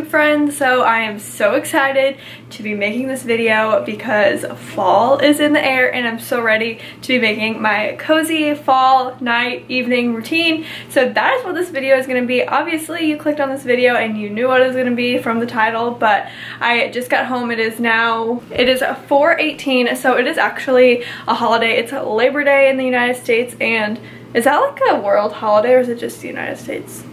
friends. So I am so excited to be making this video because fall is in the air and I'm so ready to be making my cozy fall night evening routine. So that is what this video is going to be. Obviously you clicked on this video and you knew what it was going to be from the title, but I just got home. It is 4:18, so it is actually a holiday. It's Labor Day in the United States, and is that like a world holiday or is it just the United States?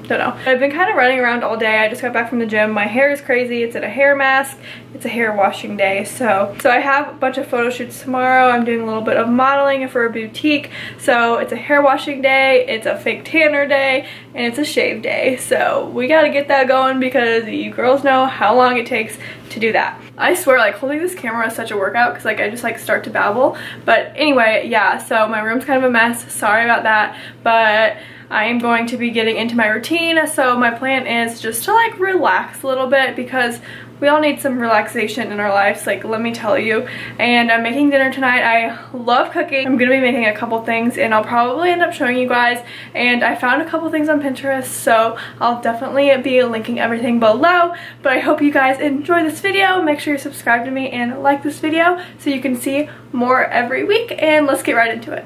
Don't know. I've been kind of running around all day. I just got back from the gym. My hair is crazy. It's in a hair mask. It's a hair washing day. So I have a bunch of photo shoots tomorrow. I'm doing a little bit of modeling for a boutique. So it's a hair washing day, it's a fake tanner day, and it's a shave day. So we gotta get that going because you girls know how long it takes to do that. I swear, like, holding this camera is such a workout because like I just like start to babble. But anyway, yeah, so my room's kind of a mess. Sorry about that. But I am going to be getting into my routine, so my plan is just to like relax a little bit because we all need some relaxation in our lives, like, let me tell you. And I'm making dinner tonight. I love cooking. I'm gonna be making a couple things and I'll probably end up showing you guys, and I found a couple things on Pinterest, so I'll definitely be linking everything below. But I hope you guys enjoy this video. Make sure you subscribe to me and like this video so you can see more every week, and let's get right into it.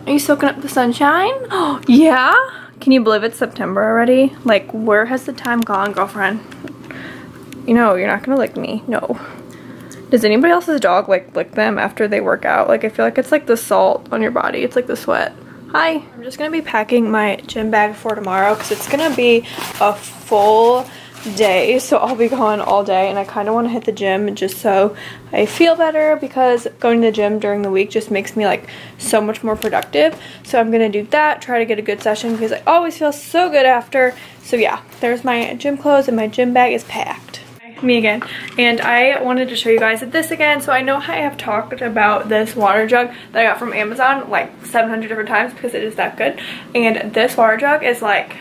Are you soaking up the sunshine? Oh, yeah? Can you believe it's September already? Like, where has the time gone, girlfriend? You know, you're not gonna lick me. No. Does anybody else's dog, like, lick them after they work out? Like, I feel like it's like the salt on your body. It's like the sweat. Hi. I'm just gonna be packing my gym bag for tomorrow because it's gonna be a full day, so I'll be gone all day, and I kind of want to hit the gym just so I feel better because going to the gym during the week just makes me like so much more productive. So I'm gonna do that, try to get a good session because I always feel so good after. So yeah, there's my gym clothes and my gym bag is packed. Me again. And I wanted to show you guys this again. So I know I have talked about this water jug that I got from Amazon like 700 different times because it is that good, and this water jug is like,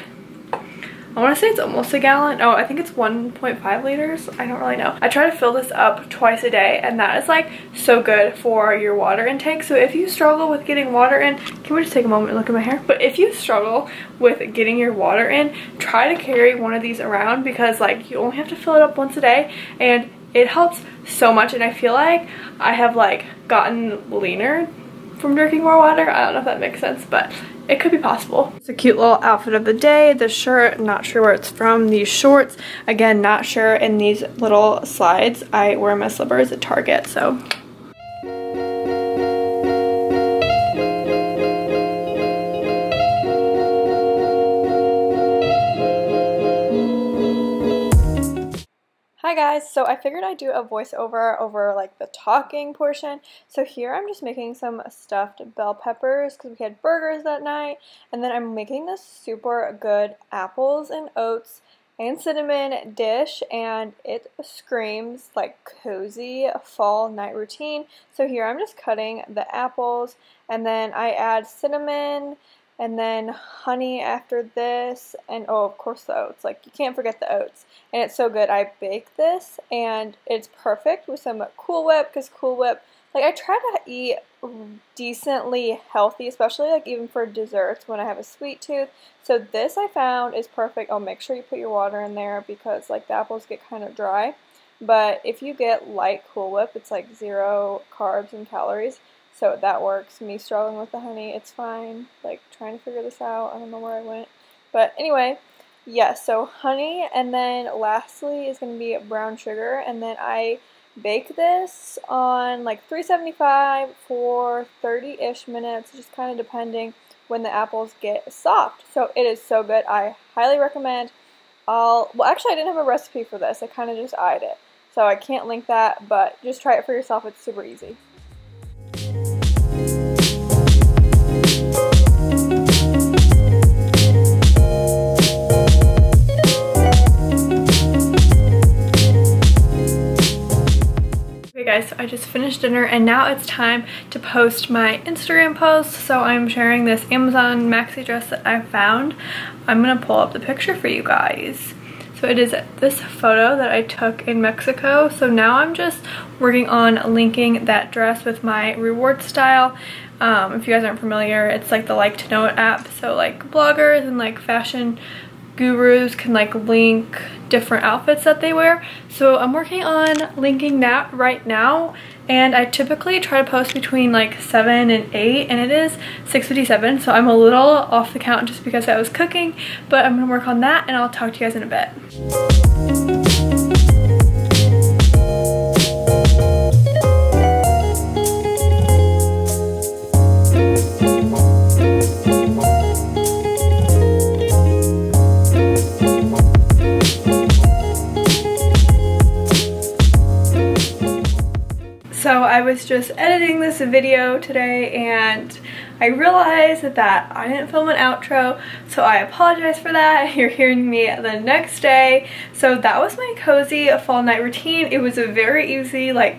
I want to say it's almost a gallon. Oh, I think it's 1.5 liters. I don't really know. I try to fill this up twice a day, and that is like so good for your water intake. So if you struggle with getting water in, can we just take a moment and look at my hair? But if you struggle with getting your water in, try to carry one of these around because like you only have to fill it up once a day, and it helps so much. And I feel like I have like gotten leaner from drinking more water. I don't know if that makes sense, but it could be possible. It's a cute little outfit of the day. The shirt, not sure where it's from. These shorts, again, not sure. And these little slides, I wear my slippers at Target, so. Hi guys, so I figured I'd do a voiceover over like the talking portion. So here I'm just making some stuffed bell peppers because we had burgers that night, and then I'm making this super good apples and oats and cinnamon dish, and it screams like cozy fall night routine. So here I'm just cutting the apples, and then I add cinnamon and then honey after this, and oh, of course the oats. Like, you can't forget the oats, and it's so good. I bake this and it's perfect with some Cool Whip because Cool Whip, like, I try to eat decently healthy, especially like even for desserts when I have a sweet tooth. So this I found is perfect. Oh, make sure you put your water in there because like the apples get kind of dry, but if you get light Cool Whip, it's like 0 carbs and calories. So that works. Me struggling with the honey, it's fine. Like, trying to figure this out. I don't know where I went. But anyway, yeah, so honey, and then lastly is going to be brown sugar. And then I bake this on like 375 for 30-ish minutes, just kind of depending when the apples get soft. So it is so good. I highly recommend. Well, actually, I didn't have a recipe for this. I kind of just eyed it. So I can't link that, but just try it for yourself. It's super easy. Guys, so I just finished dinner and now it's time to post my Instagram post. So I'm sharing this Amazon maxi dress that I found. I'm gonna pull up the picture for you guys. So So it is this photo that I took in Mexico. So now I'm just working on linking that dress with my reward style. If you guys aren't familiar, it's like the Like to Know It app. So like bloggers and like fashion gurus can like link different outfits that they wear. So I'm working on linking that right now, and I typically try to post between like 7 and 8, and it is 6:57, so I'm a little off the count just because I was cooking, but I'm gonna work on that and I'll talk to you guys in a bit. So I was just editing this video today and I realized that I didn't film an outro, so I apologize for that. You're hearing me the next day. So that was my cozy fall night routine. It was a very easy, like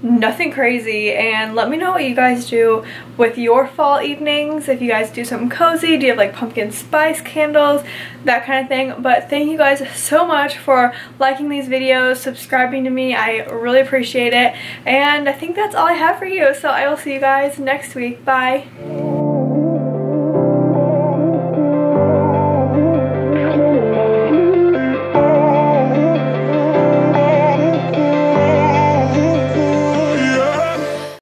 nothing crazy, and let me know what you guys do with your fall evenings. If you guys do something cozy, do you have like pumpkin spice candles, that kind of thing. But thank you guys so much for liking these videos, subscribing to me. I really appreciate it, and I think that's all I have for you. So I will see you guys next week. Bye.